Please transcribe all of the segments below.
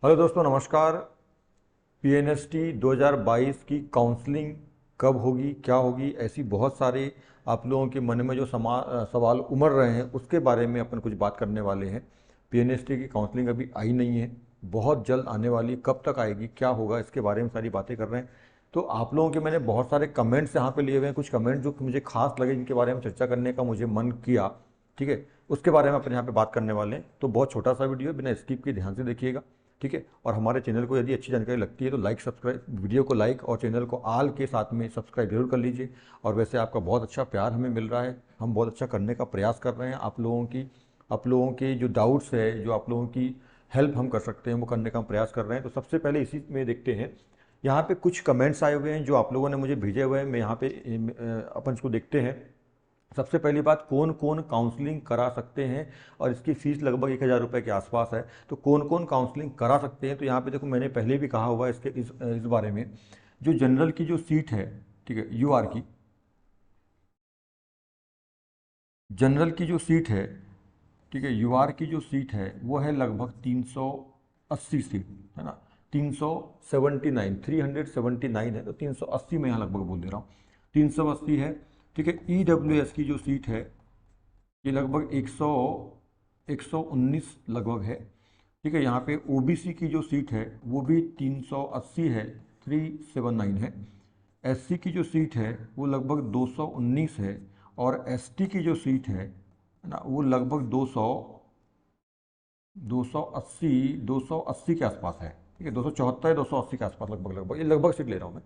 Hello दोस्तों, नमस्कार। PNST 2022 की काउंसलिंग कब होगी, क्या होगी, ऐसी बहुत सारे आप लोगों के मन में जो सवाल उमड़ रहे हैं उसके बारे में अपन कुछ बात करने वाले हैं। पीएनएसटी की काउंसलिंग अभी आई नहीं है, बहुत जल्द आने वाली। कब तक आएगी, क्या होगा, इसके बारे में सारी बातें कर रहे हैं। तो आप लोगों के मैंने बहुत सारे कमेंट्स यहाँ पे लिए हुए हैं, कुछ कमेंट जो मुझे खास लगे, जिनके बारे में चर्चा करने का मुझे मन किया। ठीक है, उसके बारे में अपन यहाँ पे बात करने वाले हैं। तो बहुत छोटा सा वीडियो है, बिना स्किप के ध्यान से देखिएगा। ठीक है, और हमारे चैनल को यदि अच्छी जानकारी लगती है तो लाइक सब्सक्राइब, वीडियो को लाइक और चैनल को आल के साथ में सब्सक्राइब जरूर कर लीजिए। और वैसे आपका बहुत अच्छा प्यार हमें मिल रहा है, हम बहुत अच्छा करने का प्रयास कर रहे हैं। आप लोगों के जो डाउट्स है, जो आप लोगों की हेल्प हम कर सकते हैं, वो करने का हम प्रयास कर रहे हैं। तो सबसे पहले इसी में देखते हैं, यहाँ पे कुछ कमेंट्स आए हुए हैं जो आप लोगों ने मुझे भेजे हुए हैं। मैं यहाँ पे अपन इसको देखते हैं। सबसे पहली बात, कौन कौन काउंसलिंग करा सकते हैं, और इसकी फ़ीस लगभग 1,000 रुपये के आसपास है। तो कौन कौन काउंसलिंग करा सकते हैं, तो यहाँ पे देखो, मैंने पहले भी कहा हुआ है इस बारे में। जो जनरल की जो सीट है, ठीक है, यूआर की जनरल की जो सीट है, ठीक है, यूआर की जो सीट है वो है लगभग 380 सीट, है ना। 379, 379 है, तो 380 में यहाँ लगभग बोल दे रहा हूँ, 380 है। ठीक है, ईडब्ल्यूएस की जो सीट है ये लगभग 119 लगभग है। ठीक है, यहाँ पे ओबीसी की जो सीट है वो भी 380 है, 379 है। एससी की जो सीट है वो लगभग 219 है। और एसटी की जो सीट है ना, वो लगभग 280 280 के आसपास है। ठीक है, 274 280 के आसपास लगभग लगभग, ये लगभग सीट ले रहा हूँ मैं।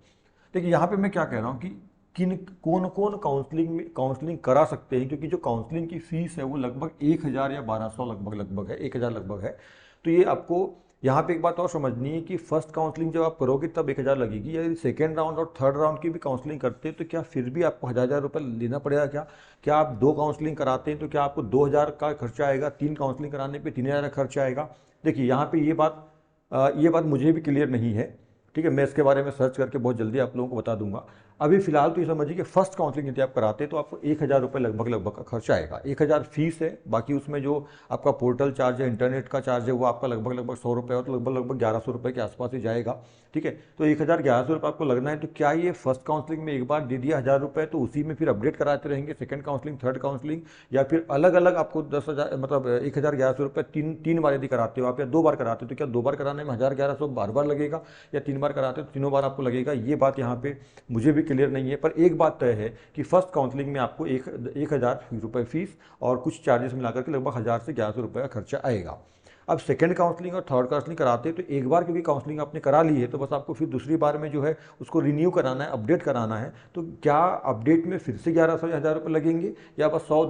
देखिए, यहाँ पे मैं क्या कह रहा हूँ कि किन कौन कौन काउंसलिंग करा सकते हैं, क्योंकि जो काउंसलिंग की फीस है वो लगभग 1,000 या 1,200 लगभग लगभग है, 1,000 लगभग है। तो ये आपको यहाँ पे एक बात और समझनी है कि फर्स्ट काउंसलिंग जब आप करोगे तब 1,000 लगेगी। यदि सेकेंड राउंड और थर्ड राउंड की भी काउंसलिंग करते हैं तो क्या फिर भी आपको 1,000 रुपये लेना पड़ेगा क्या? क्या आप 2 काउंसलिंग कराते हैं तो क्या आपको 2,000 का खर्चा आएगा, 3 काउंसलिंग कराने पे 3,000 का खर्चा आएगा? देखिए, यहाँ पे ये बात मुझे भी क्लियर नहीं है। ठीक है, मैं इसके बारे में सर्च करके बहुत जल्दी आप लोगों को बता दूंगा। अभी फिलहाल तो ये समझिए कि फर्स्ट काउंसलिंग यदि आप कराते हैं तो आपको 1,000 रुपये लगभग लगभग का खर्चा आएगा। 1,000 फीस है, बाकी उसमें जो आपका पोर्टल चार्ज है, इंटरनेट का चार्ज है, वो आपका लगभग लगभग 100 रुपये, और तो लगभग लगभग 1,100 रुपये के आसपास ही जाएगा। ठीक है, तो 1,000 1,100 रुपये आपको लगना है। तो क्या ये फर्स्ट काउंसलिंग में एक बार दे दिया 1,000 रुपये तो उसी में फिर अपडेट कराते रहेंगे, सेकंड काउंसलिंग, थर्ड काउंसलिंग, या फिर अलग अलग आपको 10,000 मतलब 1,000 1,100 रुपये तीन तीन बार यदि कराते हो आप, या 2 बार कराते हो, तो क्या 2 बार कराने में 1,000 1,100 बार बार लगेगा, या 3 बार कराते हो तो तीनों बार आपको लगेगा? ये बात यहाँ पे मुझे भी क्लियर नहीं है। पर एक बात तय है कि फर्स्ट काउंसलिंग में आपको 1,000 रुपये फीस और कुछ चार्जेस मिलाकर के लगभग 1,000 से 1,100 रुपये का खर्चा आएगा। अब सेकंड काउंसलिंग और थर्ड काउंसलिंग कराते हैं तो एक बार क्योंकि काउंसलिंग आपने करा ली है तो बस आपको फिर दूसरी बार में जो है उसको रिन्यू कराना है, अपडेट कराना है। तो क्या अपडेट में फिर से 1,100 या 1,000 रुपये लगेंगे, या बस 100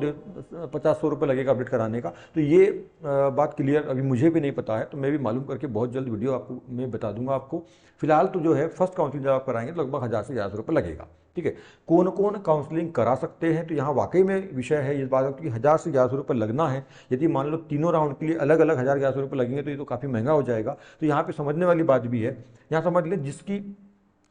50 100 रुपये लगेगा अपडेट कराने का? तो ये बात क्लियर अभी मुझे भी नहीं पता है, तो मैं भी मालूम करके बहुत जल्द वीडियो आपको मैं बता दूंगा आपको। फिलहाल तो जो है फर्स्ट काउंसलिंग जब आप कराएंगे तो लगभग 1,000 से 1,100 रुपये लगेगा। ठीक है, कौन कौन काउंसलिंग करा सकते हैं, तो यहाँ वाकई में विषय है इस बात का कि 1,000 से 1,100 रुपये लगना है। यदि मान लो तीनों राउंड के लिए अलग अलग 1,000 1,100 रुपये लगेंगे तो ये तो काफ़ी महंगा हो जाएगा। तो यहाँ पे समझने वाली बात भी है। यहाँ समझ लें, जिसकी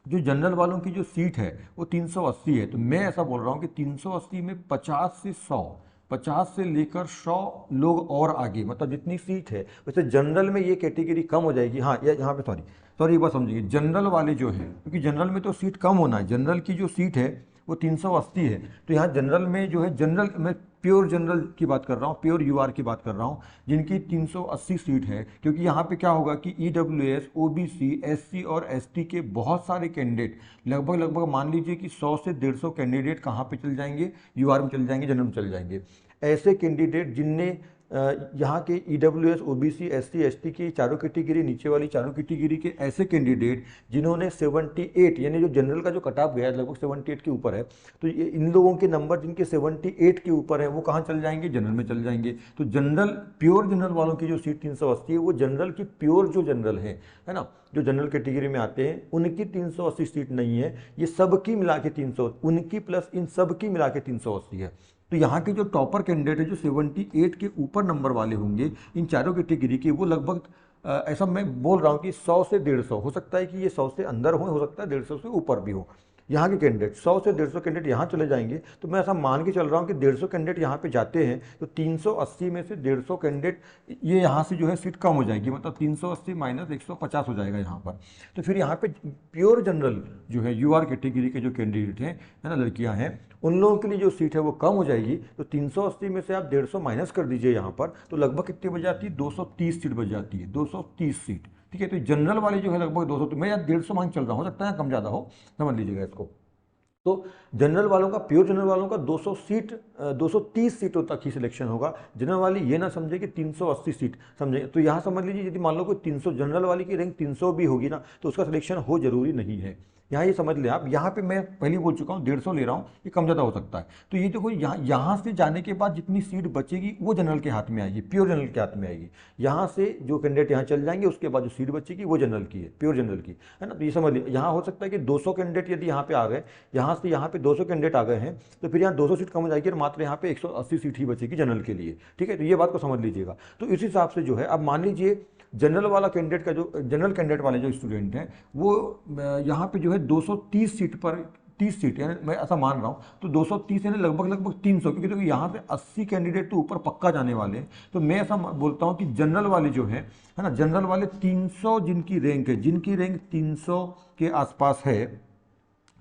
जो जनरल वालों की जो सीट है वो 380 है, तो मैं ऐसा बोल रहा हूँ कि 380 में 50 से 100, 50 से लेकर 100 लोग और आगे, मतलब जितनी सीट है वैसे जनरल में ये कैटेगरी कम हो जाएगी। हाँ, ये यहाँ पे सॉरी सॉरी एक बात समझिए, जनरल वाले जो हैं, क्योंकि जनरल में तो सीट कम होना है, जनरल की जो सीट है वो 380 है। तो यहाँ जनरल में जो है, जनरल में प्योर जनरल की बात कर रहा हूँ, प्योर यूआर की बात कर रहा हूँ, जिनकी 380 सीट है। क्योंकि यहाँ पे क्या होगा कि ईडब्ल्यूएस, ओबीसी, एससी और एसटी के बहुत सारे कैंडिडेट, लगभग लगभग मान लीजिए कि 100 से 150 कैंडिडेट कहाँ पे चल जाएंगे, यूआर में चल जाएंगे, जनरल में चल जाएंगे। ऐसे कैंडिडेट जिनने यहाँ के ईडब्ल्यूएस, ओबीसी, एससी, एसटी की चारों कैटेगरी, नीचे वाली चारों कैटेगरी के ऐसे कैंडिडेट जिन्होंने 78, यानी जो जनरल का जो कट ऑफ गया है लगभग 78 के ऊपर है, तो ये इन लोगों के नंबर जिनके 78 के ऊपर है वो कहाँ चल जाएंगे, जनरल में चल जाएंगे। तो जनरल, प्योर जनरल वालों की जो सीट 380 है वो जनरल की प्योर जो जनरल है ना, जो जनरल कैटेगरी में आते हैं उनकी 380 सीट नहीं है, ये सबकी मिला के 300, उनकी प्लस इन सब की मिला के 380 है। तो यहाँ के जो टॉपर कैंडिडेट है, जो 78 के ऊपर नंबर वाले होंगे इन चारों कैटेगरी के, वो लगभग ऐसा मैं बोल रहा हूँ कि 100 से 150, हो सकता है कि ये 100 से अंदर हो सकता है 150 से ऊपर भी हो। यहाँ के कैंडिडेट 100 से 150 कैंडिडेट यहाँ चले जाएंगे, तो मैं ऐसा मान के चल रहा हूँ कि 150 कैंडिडेट यहाँ पे जाते हैं, तो 380 में से 150 कैंडिडेट ये यहाँ से जो है सीट कम हो जाएगी, मतलब 380 माइनस 150 हो जाएगा यहाँ पर। तो फिर यहाँ पे प्योर जनरल जो है यूआर कैटेगरी के जो कैंडिडेट हैं, है ना, लड़कियाँ हैं, उन लोगों के लिए जो सीट है वो कम हो जाएगी। तो 380 में से आप 150 माइनस कर दीजिए यहाँ पर, तो लगभग कितनी बच जाती है, 230 सीट बच जाती है, 230 सीट। ठीक है, तो जनरल वाले जो है लगभग 200, तो मैं यार 150 मान चल रहा हूँ, हो सकता है कम ज़्यादा हो, समझ लीजिएगा इसको। तो जनरल वालों का, प्योर जनरल वालों का 200 सीट 230 सीटों तक ही सिलेक्शन होगा। जनरल वाली ये ना समझे कि 380 सीट समझे, तो यहाँ समझ लीजिए यदि मान लो कोई 300 जनरल वाली की रैंक 300 भी होगी ना, तो उसका सिलेक्शन हो जरूरी नहीं है। यहाँ ये समझ लें आप, यहाँ पे मैं पहले बोल चुका हूँ 150 ले रहा हूँ, ये कम ज़्यादा हो सकता है। तो ये देखो यहाँ से जाने के बाद जितनी सीट बचेगी वो जनरल के हाथ में आएगी, प्योर जनरल के हाथ में आएगी। यहाँ से जो कैंडिडेट यहाँ चल जाएंगे उसके बाद जो सीट बचेगी वो जनरल की है, प्योर जनरल की, है ना। तो ये समझ लीजिए, यहाँ हो सकता है कि 200 कैंडिडेट यदि यहाँ पे आ गए, यहाँ से यहाँ पे 200 कैंडिडेट आ गए हैं, तो फिर यहाँ 200 सीट कम हो जाएगी और मात्र यहाँ पे 180 सीट ही बचेगी जनरल के लिए। ठीक है, तो ये बात को समझ लीजिएगा। तो इस हिसाब से जो है, अब मान लीजिए जनरल वाला कैंडिडेट का जो जनरल कैंडिडेट वाले जो स्टूडेंट हैं वो यहाँ पे जो है 230 सीट पर 30 सीट, यानी मैं ऐसा मान रहा हूँ, तो 230 यानी लगभग 300, क्योंकि देखो यहाँ से 80 कैंडिडेट तो ऊपर पक्का जाने वाले हैं। तो मैं ऐसा बोलता हूँ कि जनरल वाले जो है ना, जनरल वाले 300 जिनकी रैंक है, जिनकी रैंक 300 के आसपास है,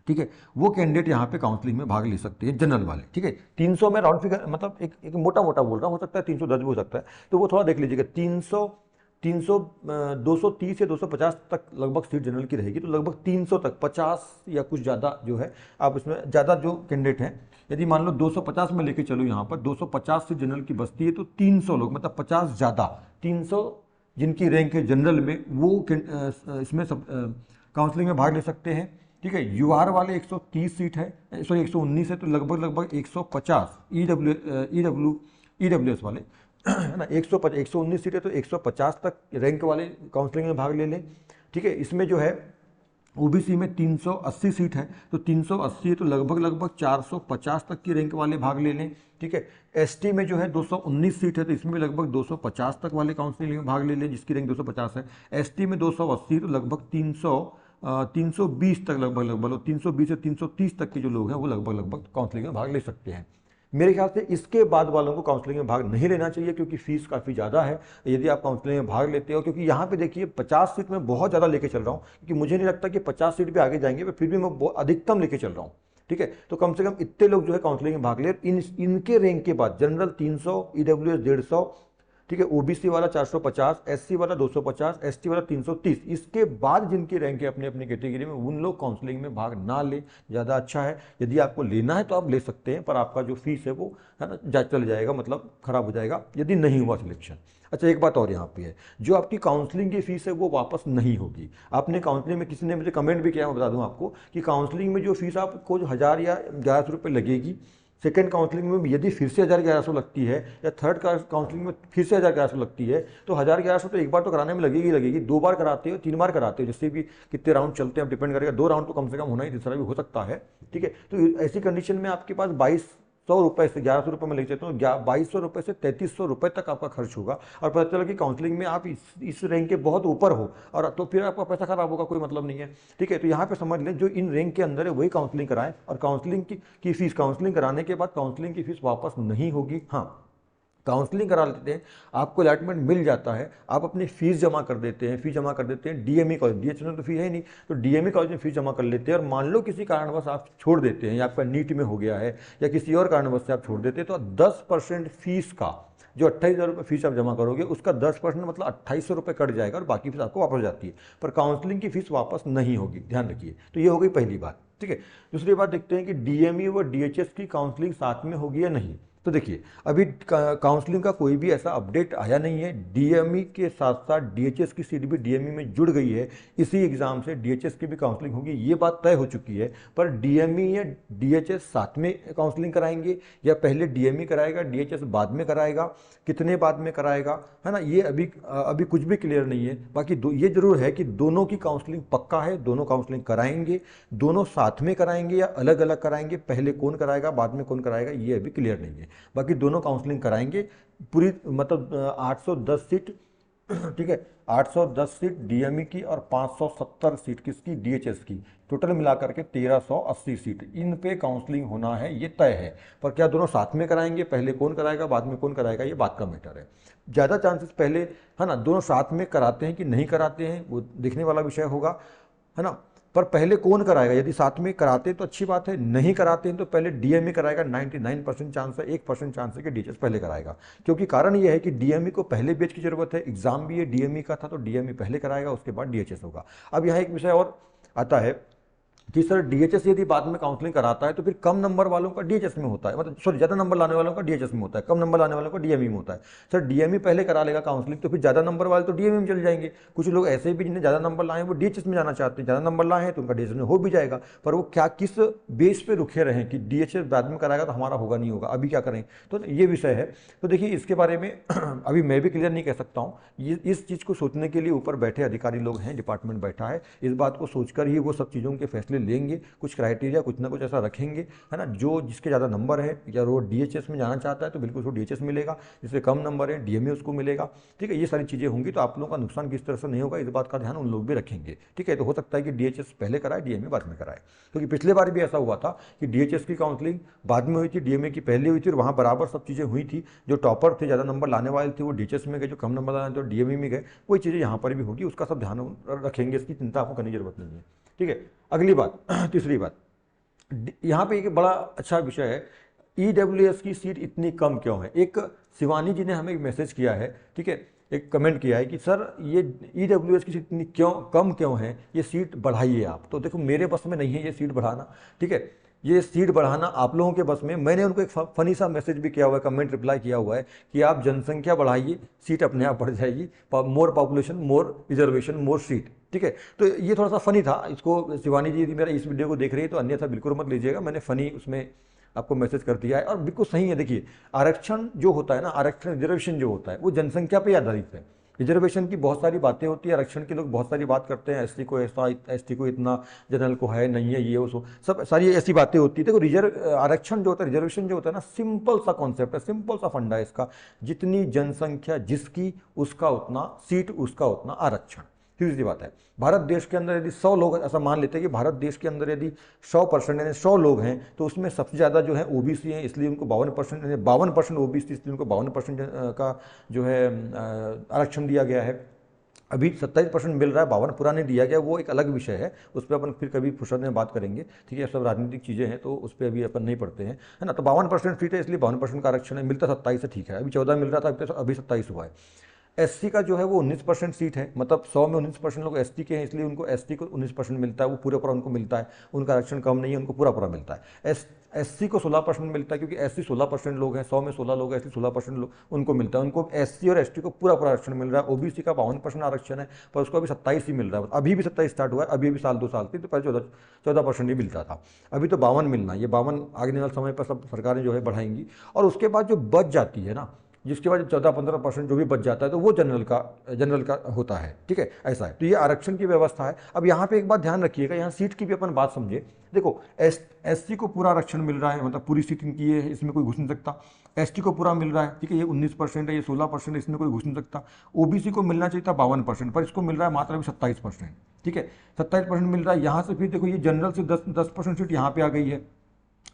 ठीक है, वो कैंडिडेट यहाँ पे काउंसलिंग में भाग ले सकते हैं, जनरल वाले। ठीक है, 300 में राउंड फिगर, मतलब एक मोटा मोटा बोल रहा हूँ, हो सकता है 310 भी हो सकता है, तो वो थोड़ा देख लीजिएगा। 230 या 250 तक लगभग सीट जनरल की रहेगी, तो लगभग 300 तक, 50 या कुछ ज़्यादा जो है, आप इसमें ज़्यादा जो कैंडिडेट हैं, यदि मान लो 250 में लेके चलो, यहाँ पर 250 सीट जनरल की बचती है, तो 300 लोग, मतलब 50 ज़्यादा, 300 जिनकी रैंक है जनरल में, वो इसमें सब काउंसलिंग में भाग ले सकते हैं। ठीक है, यूआर वाले 130 सीट है, सॉरी 119 है, तो लगभग 150 ईडब्ल्यूएस वाले, है ना, 119 सीटें, तो 150 तक रैंक वाले काउंसलिंग में भाग ले लें। ठीक है, इसमें जो है ओबीसी में 380 सीट है, तो 380 है, तो लगभग 450 तक की रैंक वाले भाग ले लें। ठीक है, एसटी में जो है 219 सीट है, तो इसमें लगभग 250 तक वाले काउंसलिंग में भाग ले लें जिसकी रैंक 250 है। एसटी में 280, तो लगभग 320 तक, लगभग 320 से 330 तक के जो लोग हैं वो लगभग काउंसलिंग में भाग ले सकते हैं। मेरे ख्याल से इसके बाद वालों को काउंसलिंग में भाग नहीं लेना चाहिए, क्योंकि फीस काफ़ी ज़्यादा है यदि आप काउंसलिंग में भाग लेते हो। क्योंकि यहाँ पे देखिए 50 सीट में बहुत ज़्यादा लेके चल रहा हूँ, क्योंकि मुझे नहीं लगता कि 50 सीट पे आगे जाएंगे, पर फिर भी मैं अधिकतम लेके चल रहा हूँ। ठीक है, तो कम से कम इतने लोग जो है काउंसलिंग में भाग ले। इनके रैंक के बाद जनरल 300, ईडब्ल्यूएस 150, ठीक है, ओबीसी वाला 450, एससी वाला 250, एसटी वाला 330, इसके बाद जिनकी रैंक है अपने अपनी कैटेगरी में, उन लोग काउंसलिंग में भाग ना ले, ज़्यादा अच्छा है। यदि आपको लेना है तो आप ले सकते हैं, पर आपका जो फीस है वो, है ना, चल जाएगा, मतलब खराब हो जाएगा यदि नहीं हुआ सिलेक्शन। अच्छा, एक बात और यहाँ पे है, जो आपकी काउंसलिंग की फीस है वो वापस नहीं होगी। आपने काउंसलिंग में, किसी ने मुझे कमेंट भी किया, मैं बता दूं आपको कि काउंसलिंग में जो फीस आपको 1000 या 1100 रुपये लगेगी, सेकेंड काउंसलिंग में यदि फिर से 1000-1100 लगती है, या थर्ड काउंसलिंग में फिर से 1000-1100 लगती है, तो 1000-1100 तो एक बार तो कराने में लगेगी, 2 बार कराते हो, 3 बार कराते हो, जिससे भी कितने राउंड चलते हैं, डिपेंड करेगा, 2 राउंड तो कम से कम होना ही, तीसरा भी हो सकता है। ठीक है, तो ऐसी कंडीशन में आपके पास 2200 रुपये से 1100 रुपये में ले चलते हो, 2200 रुपये से 3300 रुपये तक आपका खर्च होगा। और पता चला कि काउंसलिंग में आप इस रैंक के बहुत ऊपर हो, और तो फिर आपका पैसा खराब होगा, कोई मतलब नहीं है। ठीक है, तो यहाँ पे समझ लें जो इन रैंक के अंदर है वही काउंसलिंग कराएं, और काउंसलिंग की फीस, काउंसलिंग कराने के बाद काउंसलिंग की फीस वापस नहीं होगी। हाँ, काउंसलिंग करा लेते हैं, आपको अलॉटमेंट मिल जाता है, आप अपनी फीस जमा कर देते हैं, डीएमई कॉलेज, डीएच में तो फी है नहीं, तो डीएमई कॉलेज में फीस जमा कर लेते हैं। और मान लो किसी कारणवश आप छोड़ देते हैं, या आपका नीट में हो गया है, या किसी और कारणवश से आप छोड़ देते हैं, तो 10% फीस का, जो 28,000 रुपये फीस आप जमा करोगे, उसका 10% मतलब 2800 रुपये कट जाएगा, और बाकी फीस आपको वापस हो जाती है। पर काउंसलिंग की फीस वापस नहीं होगी, ध्यान रखिए। तो ये हो गई पहली बात। ठीक है, दूसरी बात देखते हैं कि डीएमई व डीएचएस की काउंसलिंग साथ में होगी या नहीं। तो देखिए, अभी काउंसलिंग का कोई भी ऐसा अपडेट आया नहीं है। डीएमई के साथ साथ डीएचएस की सीट भी डीएमई में जुड़ गई है, इसी एग्जाम से डीएचएस की भी काउंसलिंग होगी, ये बात तय हो चुकी है। पर डीएमई या डीएचएस साथ में काउंसलिंग कराएंगे, या पहले डीएमई कराएगा, डीएचएस बाद में कराएगा, कितने बाद में कराएगा, है ना, ये अभी कुछ भी क्लियर नहीं है। बाकी ये जरूर है कि दोनों की काउंसलिंग पक्का है, दोनों काउंसलिंग कराएंगे, दोनों साथ में कराएंगे या अलग अलग कराएंगे, पहले कौन कराएगा बाद में कौन कराएगा, ये अभी क्लियर नहीं है। बाकी दोनों काउंसलिंग कराएंगे, पूरी मतलब 810 सीट ठीक है, 810 सीट डीएमई की और 570 सीट किसकी, डीएचएस की, टोटल मिलाकर के 1380 सीट, इन पे काउंसलिंग होना है, ये तय है। पर क्या दोनों साथ में कराएंगे, पहले कौन कराएगा बाद में कौन कराएगा, ये बात का मैटर है। ज़्यादा चांसेस पहले, है ना, दोनों साथ में कराते हैं कि नहीं कराते हैं वो देखने वाला विषय होगा, है ना। पर पहले कौन कराएगा, यदि साथ में कराते तो अच्छी बात है, नहीं कराते हैं तो पहले डीएमई कराएगा, 99% चांस है, 1% चांस है कि डीएचएस पहले कराएगा। क्योंकि कारण यह है कि डीएमई को पहले बैच की जरूरत है, एग्जाम भी ये डीएमई का था, तो डीएमई पहले कराएगा, उसके बाद डीएचएस होगा। अब यहाँ एक विषय और आता है कि सर डीएचएस यदि बाद में काउंसलिंग कराता है तो फिर कम नंबर वालों का डीएचएस में होता है, मतलब सॉरी ज़्यादा नंबर लाने वालों का डीएचएस में होता है, कम नंबर लाने वालों का डीएमई में होता है। सर डीएमई पहले करा लेगा काउंसलिंग तो फिर ज़्यादा नंबर वाले तो डीएमई में चल जाएंगे। कुछ लोग ऐसे भी जिन्हें ज़्यादा नंबर लाए वो डीएचएस में जाना चाहते हैं, ज़्यादा नंबर लाए हैं तो उनका डीएचएस में हो भी जाएगा, पर वो क्या किस बेस पे रुके रहें कि डीएचएस बाद में कराएगा तो हमारा होगा नहीं होगा, अभी क्या करें, तो ये विषय है। तो देखिए इसके बारे में अभी मैं भी क्लियर नहीं कह सकता हूँ, ये इस चीज़ को सोचने के लिए ऊपर बैठे अधिकारी लोग हैं, डिपार्टमेंट बैठा है, इस बात को सोचकर ही वो सब चीज़ों के फैसले लेंगे, कुछ क्राइटेरिया कुछ ना कुछ ऐसा रखेंगे, है ना, जो जिसके ज़्यादा नंबर है या वो डीएचएस में जाना चाहता है तो बिल्कुल उसको डीएचएस मिलेगा, जिससे कम नंबर है डीएमए उसको मिलेगा। ठीक है, ये सारी चीज़ें होंगी तो आप लोगों का नुकसान किस तरह से नहीं होगा, इस बात का ध्यान उन लोग भी रखेंगे। ठीक है, तो हो सकता है कि डीएचएस पहले कराए डीएमए बाद में कराए, क्योंकि पिछले बार भी ऐसा हुआ था कि डीएचएस की काउंसलिंग बाद में हुई थी, डीएमए की पहले हुई थी, और वहाँ बराबर सब चीज़ें हुई थी। जो टॉपर थे, ज़्यादा नंबर लाने वाले थे, वो डीएचएस में गए, जो कम नंबर लाने थे वो डीएमए में गए। वही चीज़ें यहाँ पर भी होगी, उसका सब ध्यान रखेंगे, इसकी चिंता आपको करने की जरूरत नहीं है। ठीक है, अगली बात तीसरी बात, यहाँ पे एक बड़ा अच्छा विषय है, ईडब्ल्यूएस की सीट इतनी कम क्यों है। एक शिवानी जी ने हमें एक मैसेज किया है, ठीक है, एक कमेंट किया है कि सर ये ईडब्ल्यूएस की सीट इतनी कम क्यों है, ये सीट बढ़ाइए आप। तो देखो मेरे बस में नहीं है ये सीट बढ़ाना, ठीक है, ये सीट बढ़ाना आप लोगों के बस में। मैंने उनको एक फनी सा मैसेज भी किया हुआ है, कमेंट रिप्लाई किया हुआ है कि आप जनसंख्या बढ़ाइए, सीट अपने आप बढ़ जाएगी, मोर पॉपुलेशन मोर रिजर्वेशन मोर सीट। ठीक है, तो ये थोड़ा सा फनी था, इसको शिवानी जी यदि मेरा इस वीडियो को देख रही है तो अन्यथा बिल्कुल मत लीजिएगा, मैंने फनी उसमें आपको मैसेज कर दिया है, और बिल्कुल सही है। देखिए आरक्षण जो होता है ना, आरक्षण रिजर्वेशन जो होता है वो जनसंख्या पे आधारित है। रिजर्वेशन की बहुत सारी बातें होती है, आरक्षण के लोग बहुत सारी बात करते हैं, एसटी को ऐसा, एसटी को इतना, जनरल को है नहीं है, ये वो सब सारी ऐसी बातें होती है। देखो आरक्षण जो होता है, रिजर्वेशन जो होता है ना, सिंपल सा कॉन्सेप्ट है, सिंपल सा फंडा है इसका, जितनी जनसंख्या जिसकी उसका उतना सीट, उसका उतना आरक्षण। सीधी सी बात है। भारत देश के अंदर यदि 100 लोग, ऐसा मान लेते हैं कि भारत देश के अंदर यदि 100% यानी 100 लोग हैं तो उसमें सबसे ज़्यादा जो है ओबीसी हैं, इसलिए उनको 52%, 52% ओबीसी, इसलिए उनको 52% का जो है आरक्षण दिया गया है। अभी 27% मिल रहा है, 52 पुराने दिया गया, वो एक अलग विषय है, उस पर अपन फिर कभी फुर्सत में बात करेंगे। ठीक है, सब राजनीतिक चीज़ें हैं तो उस पर अभी अपन नहीं पढ़ते हैं, है ना। तो 52% सीट है, इसलिए 52% का आरक्षण है, मिलता 27 है, ठीक है, अभी 14 मिल रहा था, अभी 27 हुआ है। एससी का जो है वो 19% सीट है, मतलब 100 में 19% लोग एसटी के हैं, इसलिए उनको एसटी को 19% मिलता है, वो पूरा पूरा उनको मिलता है, उनका आरक्षण कम नहीं है, उनको पूरा पूरा मिलता है। एससी को 16% मिलता है, क्योंकि एससी 16% लोग हैं, 100 में 16 लोग हैं, एससी 16% लोग उनको मिलता है, उनको एससी और एसटी को पूरा पूरा आरक्षण मिल रहा है। ओबीसी का 52% आरक्षण है, पर उसको अभी 27 ही मिल रहा है, अभी भी 27 स्टार्ट हुआ है, अभी भी साल 2 साल थी तो पहले 14% ही मिलता था, अभी तो 52 मिलना, ये 52 आगे वाले समय पर सब सरकारें जो है बढ़ाएंगी। और उसके बाद जो बच जाती है ना, जिसके बाद 14-15% जो भी बच जाता है तो वो जनरल का होता है। ठीक है, ऐसा है, तो ये आरक्षण की व्यवस्था है। अब यहाँ पे एक बात ध्यान रखिएगा, यहाँ सीट की भी अपन बात समझे। देखो एससी को पूरा आरक्षण मिल रहा है, मतलब पूरी सीट इनकी है, इसमें कोई घुस नहीं सकता। एसटी को पूरा मिल रहा है, ठीक है, ये 19% है, ये 16%, इसमें कोई घुस नहीं सकता। ओबीसी को मिलना चाहिए था 52%, पर इसको मिल रहा है मात्र अभी 27%। ठीक है, 27% मिल रहा है। यहाँ से फिर देखो ये जनरल से 10% सीट यहाँ पे आ गई है,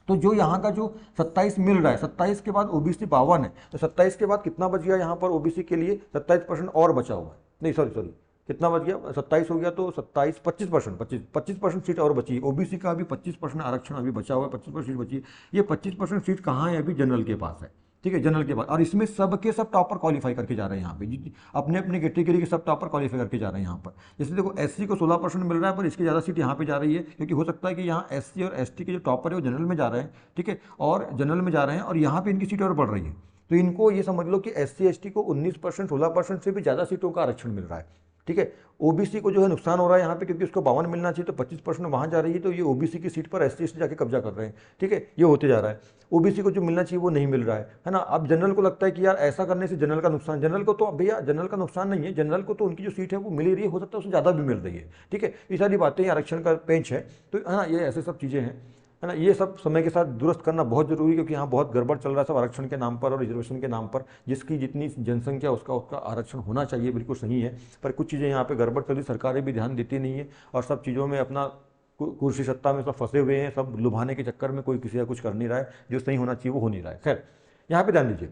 तो जो यहाँ का जो 27 मिल रहा है, 27 के बाद ओबीसी 52 है, तो 27 के बाद कितना बच गया यहाँ पर ओबीसी के लिए, 27% और बचा हुआ है, नहीं सॉरी कितना बच गया, 27 हो गया तो 27 25% सीट और बची है। ओबीसी का अभी 25% आरक्षण अभी बचा हुआ है, 25% सीट बची है। ये 25% सीट कहाँ है, अभी जनरल के पास है। ठीक है, जनरल के बाद, और इसमें सबके सब टॉपर क्वालिफाई करके जा रहे हैं यहाँ पे, अपने अपने कैटेगरी के सब टॉपर क्वालिफाई करके जा रहे हैं यहाँ पर। जैसे देखो एससी को 16% मिल रहा है, पर इसकी ज़्यादा सीट यहाँ पे जा रही है, क्योंकि हो सकता है कि यहाँ एससी और एसटी के जो टॉपर है वो जनरल में जा रहे हैं। ठीक है, और जनरल में जा रहे हैं और यहाँ पे इनकी सीट और बढ़ रही है, तो इनको ये समझ लो कि एससी एसटी को 19% 16% से भी ज़्यादा सीटों का आरक्षण मिल रहा है। ठीक है, ओबीसी को जो है नुकसान हो रहा है यहाँ पे, क्योंकि उसको 52 मिलना चाहिए तो 25% वहाँ जा रही है, तो ये ओबीसी की सीट पर एससी एसटी जाके कब्जा कर रहे हैं। ठीक है, ये होते जा रहा है, ओबीसी को जो मिलना चाहिए वो नहीं मिल रहा है ना। अब जनरल को लगता है कि यार ऐसा करने से जनरल का नुकसान, जनरल को तो भैया जनरल का नुकसान नहीं है, जनरल को तो उनकी जो सीट है वो मिल ही रही है, हो सकता है उससे ज़्यादा भी मिल रही है। ठीक है, ये सारी बातें आरक्षण का पेंच है, तो है ना, ये ऐसे सब चीज़ें हैं। है ना। ये सब समय के साथ दुरुस्त करना बहुत जरूरी है, क्योंकि यहाँ बहुत गड़बड़ चल रहा है सब आरक्षण के नाम पर और रिजर्वेशन के नाम पर। जिसकी जितनी जनसंख्या उसका उसका आरक्षण होना चाहिए, बिल्कुल सही है, पर कुछ चीज़ें यहाँ पे गड़बड़ चल रही, सरकारें भी ध्यान देती नहीं है और सब चीज़ों में अपना कुर्सी सत्ता में सब फंसे हुए हैं, सब लुभाने के चक्कर में कोई किसी का कुछ कर नहीं रहा है, जो सही होना चाहिए वो हो नहीं रहा है। खैर, यहाँ पे ध्यान दीजिए,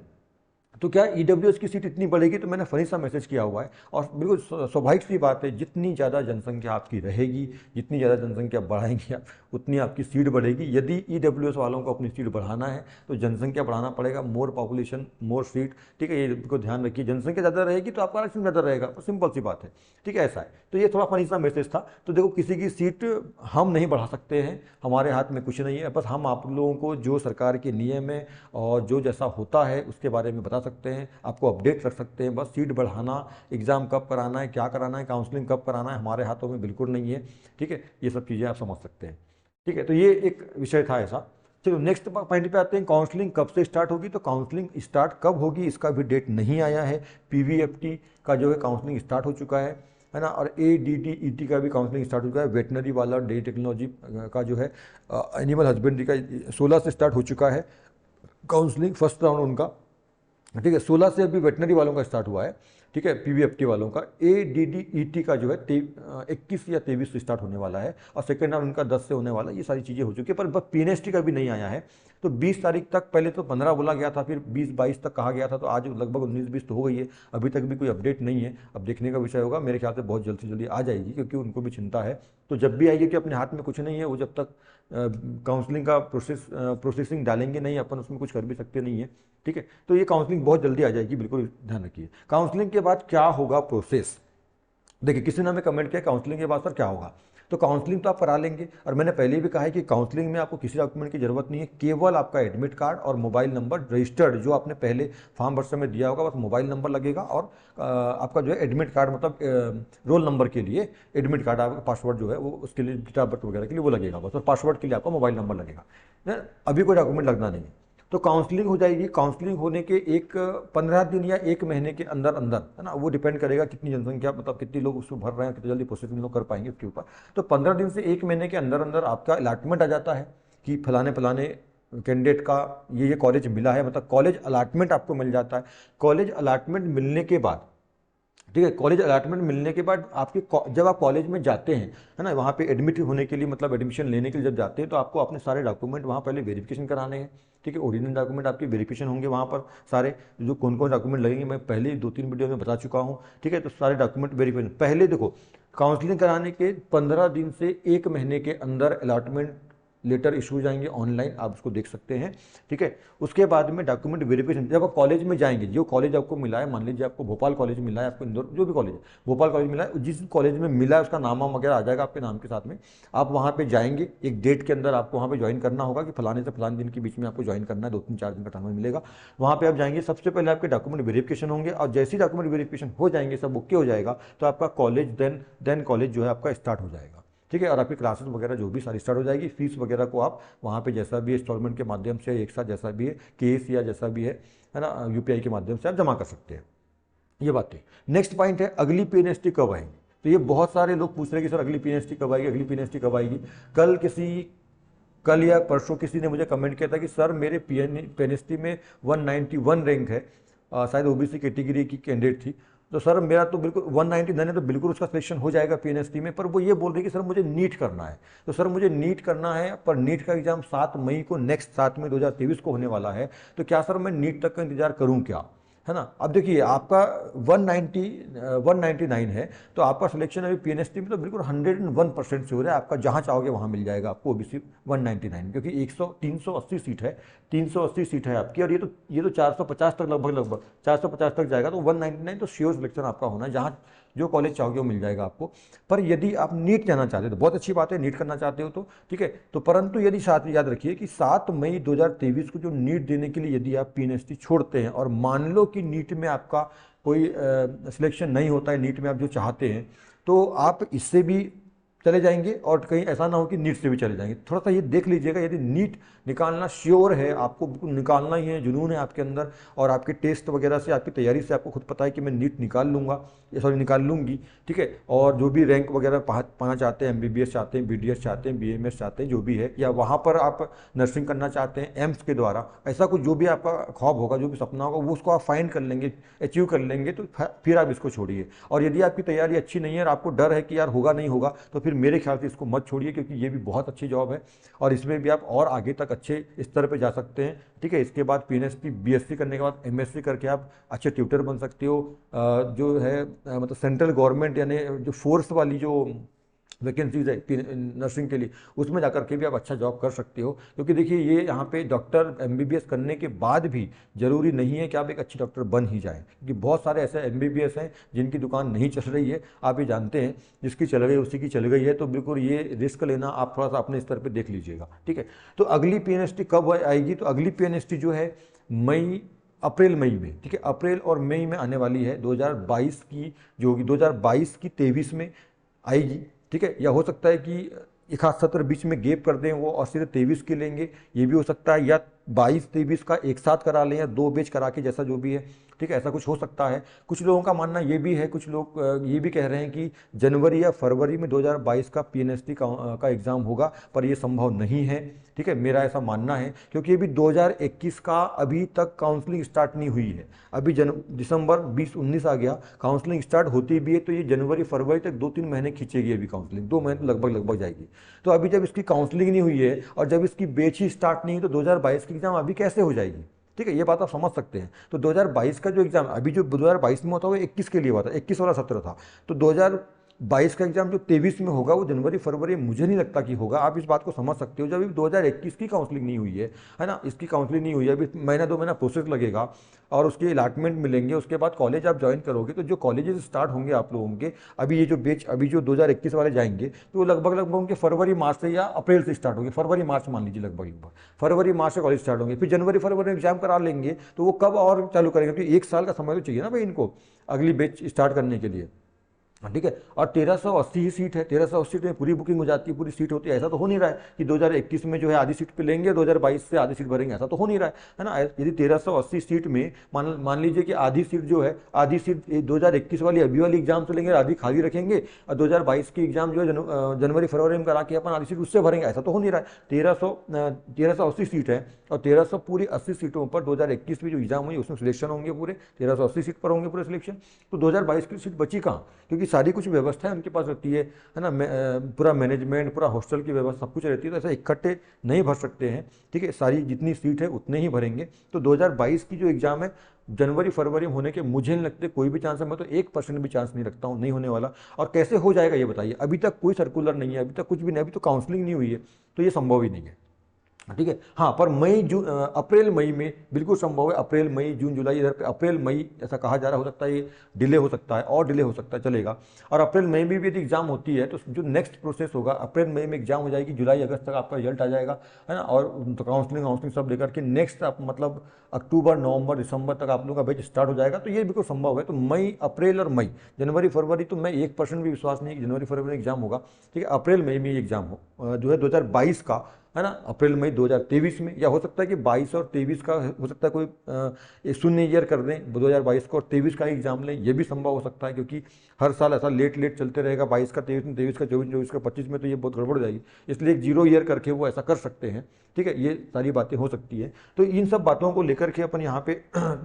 तो क्या ईडब्ल्यूएस की सीट इतनी बढ़ेगी, तो मैंने फनी सा मैसेज किया हुआ है और बिल्कुल स्वाभाविक सी बात है, जितनी ज़्यादा जनसंख्या आपकी रहेगी, जितनी ज़्यादा जनसंख्या बढ़ाएंगे आप, उतनी आपकी सीट बढ़ेगी। यदि ईडब्ल्यूएस वालों को अपनी सीट बढ़ाना है तो जनसंख्या बढ़ाना पड़ेगा, मोर पॉपुलेशन मोर सीट, ठीक है, ये को ध्यान रखिए। जनसंख्या ज़्यादा रहेगी तो आपका आरक्षण ज़्यादा रहेगा, तो सिंपल सी बात है, ठीक है, ऐसा है। तो ये थोड़ा फनी सा मैसेज था। तो देखो, किसी की सीट हम नहीं बढ़ा सकते हैं, हमारे हाथ में कुछ नहीं है, बस हम आप लोगों को जो सरकार के नियम है और जो जैसा होता है उसके बारे में बता सकते हैं, आपको अपडेट कर सकते हैं। बस सीट बढ़ाना, एग्ज़ाम कब कराना है, क्या कराना है, काउंसलिंग कब कराना है, हमारे हाथों में बिल्कुल नहीं है, ठीक है। ये सब चीज़ें आप समझ सकते हैं, ठीक है। तो ये एक विषय था ऐसा। चलो नेक्स्ट पॉइंट पे आते हैं, काउंसलिंग कब से स्टार्ट होगी। तो काउंसलिंग स्टार्ट कब होगी इसका भी डेट नहीं आया है। पीवीएफटी का जो है काउंसलिंग स्टार्ट हो चुका है ना, और एडीडीईटी का भी काउंसलिंग स्टार्ट हो चुका है। वेटनरी वाला, डेयरी टेक्नोलॉजी का जो है एनिमल हस्बेंड्री का 16 से स्टार्ट हो चुका है काउंसलिंग, फर्स्ट राउंड उनका, ठीक है। 16 से अभी वेटनरी वालों का स्टार्ट हुआ है, ठीक है, पीवीएफटी वालों का। एडीडीईटी का जो है 21 या 23 से स्टार्ट होने वाला है और सेकेंड राउंड उनका 10 से होने वाला है। ये सारी चीज़ें हो चुकी है, पर बस पीएनएसटी का भी नहीं आया है। तो 20 तारीख तक, पहले तो 15 बोला गया था, फिर 20-22 तक कहा गया था, तो आज लगभग 19-20 तो हो गई है, अभी तक भी कोई अपडेट नहीं है। अब देखने का विषय होगा, मेरे ख्याल से बहुत जल्द से जल्दी आ जाएगी, क्योंकि उनको भी चिंता है। तो जब भी आएगी कि अपने हाथ में कुछ नहीं है, वो जब तक काउंसलिंग का प्रोसेसिंग डालेंगे नहीं, अपन उसमें कुछ कर भी सकते नहीं है, ठीक है। तो ये काउंसलिंग बहुत जल्दी आ जाएगी, बिल्कुल ध्यान रखिए। काउंसलिंग के बाद क्या होगा प्रोसेस, देखिए किसी ने हमें कमेंट किया काउंसलिंग के बाद सर क्या होगा। तो काउंसलिंग तो आप करा लेंगे, और मैंने पहले भी कहा है कि काउंसलिंग में आपको किसी डॉक्यूमेंट की जरूरत नहीं है, केवल आपका एडमिट कार्ड और मोबाइल नंबर रजिस्टर्ड जो आपने पहले फॉर्म भर समय दिया होगा, बस मोबाइल नंबर लगेगा, और आपका जो है एडमिट कार्ड, मतलब रोल नंबर के लिए एडमिट कार्ड, आपका पासवर्ड जो है वो उसके लिए, डेट ऑफ बर्थ वगैरह के लिए वो लगेगा बस, और पासवर्ड के लिए आपका मोबाइल नंबर लगेगा। अभी कोई डॉक्यूमेंट लगना नहीं है। तो काउंसलिंग हो जाएगी। काउंसलिंग होने के 15 दिन या 1 महीने के अंदर अंदर, है ना, वो डिपेंड करेगा कितनी जनसंख्या, मतलब कितने लोग उसको भर रहे हैं, कितनी जल्दी प्रोसेसिंग लोग कर पाएंगे उसके ऊपर। तो 15 दिन से 1 महीने के अंदर अंदर आपका अलॉटमेंट आ जाता है कि फलाने फलाने कैंडिडेट का ये कॉलेज मिला है, मतलब कॉलेज अलॉटमेंट आपको मिल जाता है। कॉलेज अलॉटमेंट मिलने के बाद, ठीक है, कॉलेज अलॉटमेंट मिलने के बाद आपके जब आप कॉलेज में जाते हैं, है ना, वहाँ पे एडमिट होने के लिए, मतलब एडमिशन लेने के लिए जब जाते हैं, तो आपको अपने सारे डॉक्यूमेंट वहाँ पहले वेरिफिकेशन कराने हैं, ठीक है। ओरिजिनल डॉक्यूमेंट आपके वेरिफिकेशन होंगे वहाँ पर सारे, जो कौन कौन डॉक्यूमेंट लगेंगे मैं पहले 2-3 वीडियो में बता चुका हूँ, ठीक है। तो सारे डॉक्यूमेंट वेरिफिकेशन पहले, देखो, काउंसलिंग कराने के 15 दिन से 1 महीने के अंदर अलॉटमेंट लेटर इशू हो जाएंगे ऑनलाइन, आप उसको देख सकते हैं, ठीक है। उसके बाद में डॉक्यूमेंट वेरिफिकेशन, जब आप कॉलेज में जाएंगे, जो कॉलेज आपको मिला है, मान लीजिए आपको भोपाल कॉलेज मिला है, आपको इंदौर, जो भी कॉलेज है, भोपाल कॉलेज मिला है, जिस कॉलेज में मिला है उसका नाम वगैरह आ जाएगा आपके नाम के साथ में। आप वहाँ पे जाएंगे, एक डेट के अंदर आपको वहाँ पे ज्वाइन करना होगा कि फलाने से फलाने दिन के बीच में आपको ज्वाइन करना है, 2-3-4 दिन का टाइम मिलेगा। वहाँ पे आप जाएंगे, सबसे पहले आपके डॉक्यूमेंट वेरिफिकेशन होंगे, और जैसे ही डॉक्यूमेंट वेरिफिकेशन हो जाएंगे, सब ओके हो जाएगा, तो आपका कॉलेज देन कॉलेज जो है आपका स्टार्ट हो जाएगा, ठीक है। और आपकी क्लासेस वगैरह जो भी सारी स्टार्ट हो जाएगी। फीस वगैरह को आप वहाँ पे जैसा भी इंस्टॉलमेंट के माध्यम से, एक साथ जैसा भी है, केस या जैसा भी है ना, यूपीआई के माध्यम से आप जमा कर सकते हैं। ये बात है। नेक्स्ट पॉइंट है, अगली पीएनएसटी कब आएगी। तो ये बहुत सारे लोग पूछ रहे हैं कि सर अगली पीएनएसटी कब आएगी, अगली पीएनएसटी कब आएगी। कल या परसों किसी ने मुझे कमेंट किया था कि सर मेरे पीएनएसटी में 191 रैंक है, शायद ओबीसी कैटेगरी की कैंडिडेट थी। तो सर मेरा तो बिल्कुल 199 है, तो बिल्कुल उसका सिलेक्शन हो जाएगा पीएनएसटी में। पर वो ये बोल रही है कि सर मुझे नीट करना है। तो सर मुझे नीट करना है, पर नीट का एग्जाम 7 मई को, नेक्स्ट 7 मई 2023 को होने वाला है। तो क्या सर मैं नीट तक का इंतजार करूं क्या, है ना। अब देखिए आपका 199 है, तो आपका सिलेक्शन अभी पीएनएसटी में तो बिल्कुल 101% से हो रहा है। आपका जहां चाहोगे वहां मिल जाएगा आपको ओबीसी 199, क्योंकि 380 सीट है, 380 सीट है आपकी, और ये तो 450 तक, लगभग 450 तक जाएगा। तो 199 तो श्योर सिलेक्शन आपका होना है, जहाँ जो कॉलेज चाहोगे वो मिल जाएगा आपको। पर यदि आप नीट जाना चाहते हो तो बहुत अच्छी बात है, नीट करना चाहते हो तो ठीक है। तो परंतु यदि साथ में याद रखिए कि 7 मई 2023 को जो नीट देने के लिए यदि आप पीएनएसटी छोड़ते हैं, और मान लो कि नीट में आपका कोई सिलेक्शन नहीं होता है, नीट में आप जो चाहते हैं, तो आप इससे भी चले जाएंगे और कहीं ऐसा ना हो कि नीट से भी चले जाएंगे। थोड़ा सा ये देख लीजिएगा, यदि नीट निकालना श्योर है, आपको बिल्कुल निकालना ही है, जुनून है आपके अंदर, और आपके टेस्ट वगैरह से, आपकी तैयारी से आपको खुद पता है कि मैं नीट निकाल लूँगा, ये सॉरी निकाल लूँगी, ठीक है, और जो भी रैंक वगैरह पाना चाहते हैं, एमबीबीएस चाहते हैं, बीडीएस चाहते हैं, बीएमएस चाहते हैं, जो भी है, या वहाँ पर आप नर्सिंग करना चाहते हैं एम्स के द्वारा, ऐसा कुछ जो भी आपका ख्वाब होगा, जो भी सपना होगा, वो उसको आप फाइंड कर लेंगे, अचीव कर लेंगे, तो फिर आप इसको छोड़िए। और यदि आपकी तैयारी अच्छी नहीं है और आपको डर है कि यार होगा नहीं होगा, तो फिर मेरे ख्याल से इसको मत छोड़िए, क्योंकि ये भी बहुत अच्छी जॉब है और इसमें भी आप और आगे तक अच्छे स्तर पे जा सकते हैं, ठीक है। इसके बाद पीएनएसटी बीएससी करने के बाद एमएससी करके आप अच्छे ट्यूटर बन सकते हो। जो है मतलब सेंट्रल गवर्नमेंट यानी जो फोर्स वाली जो वैकेंसीज है नर्सिंग के लिए, उसमें जाकर के भी आप अच्छा जॉब कर सकते हो। क्योंकि देखिए ये यहाँ पे डॉक्टर एमबीबीएस करने के बाद भी जरूरी नहीं है कि आप एक अच्छे डॉक्टर बन ही जाएं, क्योंकि बहुत सारे ऐसे एमबीबीएस हैं जिनकी दुकान नहीं चल रही है, आप ये जानते हैं, जिसकी चल गई उसी की चल गई है। तो बिल्कुल ये रिस्क लेना आप थोड़ा सा अपने स्तर पर देख लीजिएगा, ठीक है। तो अगली पीएनएसटी कब आएगी? तो अगली पीएनएसटी जो है अप्रैल मई में, ठीक है, अप्रैल और मई में आने वाली है 2022 की, जो होगी 2022 की 23 में आएगी, ठीक है। या हो सकता है कि एक आध सत्र बीच में गैप कर दें वो और सीधे 23 की लेंगे, ये भी हो सकता है, या 22-23 का एक साथ करा लें या 2 बैच करा के, जैसा जो भी है, ठीक है, ऐसा कुछ हो सकता है। कुछ लोगों का मानना ये भी है, कुछ लोग ये भी कह रहे हैं कि जनवरी या फरवरी में 2022 का पीएनएसटी का एग्ज़ाम होगा, पर ये संभव नहीं है, ठीक है, मेरा ऐसा मानना है। क्योंकि अभी 2021 का अभी तक काउंसलिंग स्टार्ट नहीं हुई है, अभी दिसंबर 2019 आ गया, काउंसलिंग स्टार्ट होती भी है तो ये जनवरी फरवरी तक 2-3 महीने खींचेगी अभी काउंसलिंग, 2 महीने लगभग लगभग जाएगी। तो अभी जब इसकी काउंसलिंग नहीं हुई है और जब इसकी बैच ही स्टार्ट नहीं हुई, तो 2022 की एग्जाम अभी कैसे हो जाएगी, ठीक है, ये बात आप समझ सकते हैं। तो 2022 का जो एग्जाम अभी जो 2022 में होता है वो 21 के लिए हुआ था, 21 वाला सत्र था। तो 2022 का एग्जाम जो 23 में होगा वो जनवरी फरवरी मुझे नहीं लगता कि होगा। आप इस बात को समझ सकते हो, जब अभी 2021 की काउंसलिंग नहीं हुई है ना, इसकी काउंसलिंग नहीं हुई है, अभी महीना 2 महीना प्रोसेस लगेगा और उसके अलाटमेंट मिलेंगे, उसके बाद कॉलेज आप ज्वाइन करोगे, तो जो कॉलेजेस स्टार्ट होंगे आप लोगों के, अभी ये जो बैच अभी जो 2021 वाले जाएंगे, तो वो लगभग लगभग उनके फरवरी मार्च से या अप्रैल से स्टार्ट होंगे, फरवरी मार्च मान लीजिए, लगभग लगभग फरवरी मार्च से कॉलेज स्टार्ट होंगे, फिर जनवरी फरवरी में एग्जाम करा लेंगे, तो वो कब और चालू करेंगे, क्योंकि 1 साल का समय तो चाहिए ना भाई इनको अगली बैच स्टार्ट करने के लिए, ठीक है। और 1380 ही सीट है, 1380 सीट में पूरी बुकिंग हो जाती है, पूरी सीट होती है। ऐसा तो हो नहीं रहा है कि 2021 में जो है आधी सीट पे लेंगे, 2022 से आधी सीट भरेंगे, ऐसा तो हो नहीं रहा है ना। यदि 1380 सीट में मान लीजिए कि आधी सीट जो है, आधी सीट 2021 वाली अभी वाली एग्जाम से लेंगे, आधी खाली रखेंगे, और 2022 की एग्जाम जो है जनवरी फरवरी में करा के अपन आधी सीट उससे भरेंगे, ऐसा तो हो नहीं रहा है। 1380 सीट है और 1300 पूरी 80 सीटों पर 2021 में जो एग्जाम हुई उसमें सिलेक्शन होंगे, पूरे 1380 सीट पर होंगे पूरे सिलेक्शन। तो 2022 की सीट बची कहाँ, क्योंकि सारी कुछ व्यवस्थाएं उनके पास रहती है ना, पूरा मैनेजमेंट, पूरा हॉस्टल की व्यवस्था, सब कुछ रहती है, तो ऐसा इकट्ठे नहीं भर सकते हैं, ठीक है, सारी जितनी सीट है उतने ही भरेंगे। तो 2022 की जो एग्ज़ाम है जनवरी फरवरी में होने के मुझे नहीं लगते कोई भी चांस है, मैं तो 1% भी चांस नहीं रखता हूँ नहीं होने वाला। और कैसे हो जाएगा ये बताइए, अभी तक कोई सर्कुलर नहीं है, अभी तक कुछ भी नहीं, अभी तो काउंसलिंग नहीं हुई है, तो ये संभव ही नहीं है, ठीक है। हाँ, पर अप्रैल मई में बिल्कुल संभव है, अप्रैल मई जून जुलाई, इधर पे अप्रैल मई ऐसा कहा जा रहा, हो सकता है ये डिले हो सकता है और डिले हो सकता है, चलेगा। और अप्रैल मई में भी यदि एग्जाम होती है तो जो नेक्स्ट प्रोसेस होगा, अप्रैल मई में एग्जाम हो जाएगी, जुलाई अगस्त तक आपका रिजल्ट आ जाएगा, है ना, और तो काउंसलिंग सब लेकर के नेक्स्ट आप मतलब अक्टूबर नवंबर दिसंबर तक आप लोगों का बैच स्टार्ट हो जाएगा। तो ये बिल्कुल संभव है। तो मई, अप्रैल और मई, जनवरी फरवरी तो मैं 1% भी विश्वास नहीं कि जनवरी फरवरी में एग्जाम होगा, ठीक है। अप्रैल मई में एग्जाम हो जो है 2022 का, है ना, अप्रैल मई 2023 में, या हो सकता है कि 22 और 23 का हो सकता है, कोई शून्य ईयर कर दें 2022 को और 23 का एग्जाम लें, ये भी संभव हो सकता है, क्योंकि हर साल ऐसा लेट लेट चलते रहेगा, 22 का 23 में, 23 का 24, 24 का 25 में, तो ये बहुत गड़बड़ हो जाएगी। इसलिए एक 0 ईयर करके वो ऐसा कर सकते हैं, ठीक है, ये सारी बातें हो सकती है। तो इन सब बातों को लेकर के अपन यहाँ पे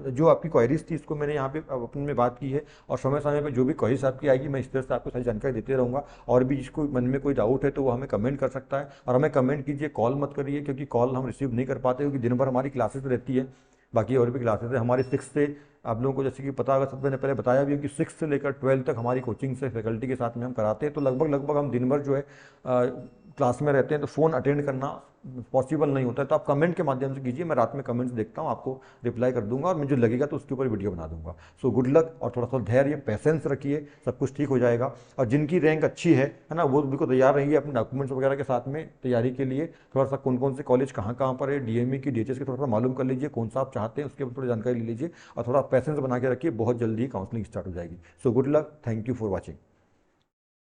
जो आपकी क्वेरीज थी इसको मैंने यहाँ पे अपन में बात की है, और समय समय पर जो भी क्वेरीज आपकी आएगी मैं इस तरह से आपको सारी जानकारी देते रहूँगा। और भी जिसको मन में कोई डाउट है तो वो हमें कमेंट कर सकता है, और हमें कमेंट कीजिए, कॉल मत करिए, क्योंकि कॉल हम रिसीव नहीं कर पाते, क्योंकि दिन भर हमारी क्लासेस रहती है, बाकी और भी क्लासेस है हमारे 6 से, आप लोगों को जैसे कि पता होगा, सब मैंने पहले बताया भी है कि 6 से लेकर 12 तक हमारी कोचिंग से फैकल्टी के साथ में हम कराते हैं। तो लगभग लगभग हम दिन भर जो है क्लास में रहते हैं, तो फ़ोन अटेंड करना पॉसिबल नहीं होता है। तो आप कमेंट के माध्यम से कीजिए, मैं रात में कमेंट्स देखता हूँ, आपको रिप्लाई कर दूंगा, और मुझे लगेगा तो उसके ऊपर वीडियो बना दूंगा। सो गुड लक, और थोड़ा सा धैर्य, पैसेंस रखिए, सब कुछ ठीक हो जाएगा। और जिनकी रैंक अच्छी है ना, वो बिल्कुल तैयार रहिए अपने डॉक्यूमेंट्स वगैरह के साथ में तैयारी के लिए। थोड़ा सा कौन कौन से कॉलेज कहाँ कहाँ पर है, डीएमई की, डीएचएस की, थोड़ा सा मालूम कर लीजिए, कौन सा आप चाहते हैं उसके ऊपर थोड़ी जानकारी ले लीजिए, और थोड़ा पैसेंस बना के रखिए, बहुत जल्दी काउंसलिंग स्टार्ट हो जाएगी। So good luck, thank you for watching.